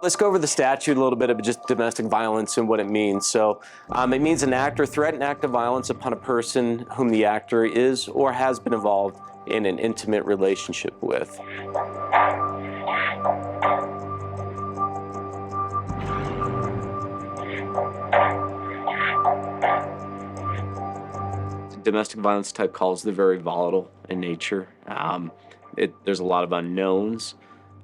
Let's go over the statute a little bit of just domestic violence and what it means. So it means an act or threat and act of violence upon a person whom the actor is or has been involved in an intimate relationship with. Domestic violence type calls, they're very volatile in nature. There's a lot of unknowns.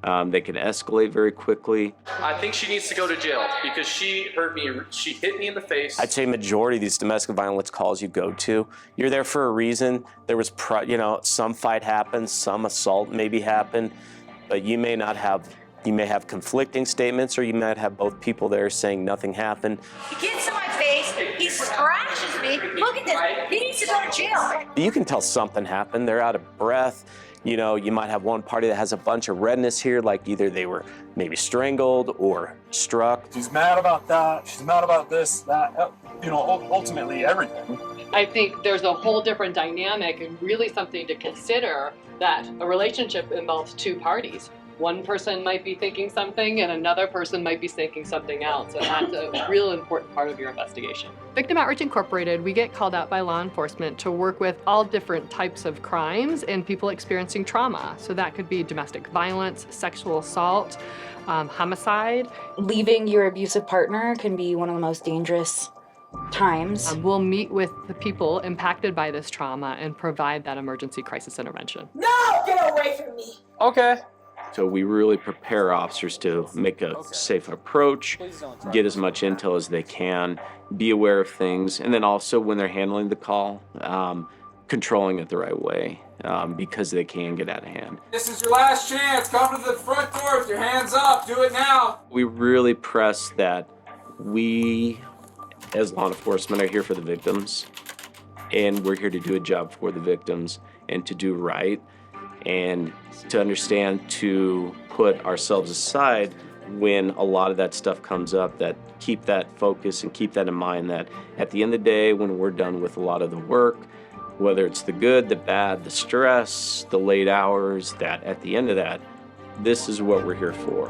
They can escalate very quickly. I think she needs to go to jail because she hurt me. She hit me in the face. I'd say majority of these domestic violence calls you go to, you're there for a reason. There was, some fight happened, some assault maybe happened, but you may have conflicting statements, or you might have both people there saying nothing happened. He gets in my face, he scratches me. Look at this, he needs to go to jail. You can tell something happened. They're out of breath. You might have one party that has a bunch of redness here, like either they were maybe strangled or struck. She's mad about that, she's mad about this, that, ultimately everything. I think there's a whole different dynamic and really something to consider, that a relationship involves two parties. One person might be thinking something and another person might be thinking something else, and that's a real important part of your investigation. Victim Outreach Incorporated, we get called out by law enforcement to work with all different types of crimes and people experiencing trauma. So that could be domestic violence, sexual assault, homicide. Leaving your abusive partner can be one of the most dangerous times. We'll meet with the people impacted by this trauma and provide that emergency crisis intervention. No, get away from me. Okay. So we really prepare officers to make a safe approach, get as much intel as they can, be aware of things, and then also when they're handling the call, controlling it the right way, because they can get out of hand. This is your last chance. Come to the front door with your hands up. Do it now. We really press that we, as law enforcement, are here for the victims, and we're here to do a job for the victims and to do right, and to understand to put ourselves aside when a lot of that stuff comes up, that keep that focus and keep that in mind, that at the end of the day, when we're done with a lot of the work, whether it's the good, the bad, the stress, the late hours, that at the end of that, this is what we're here for.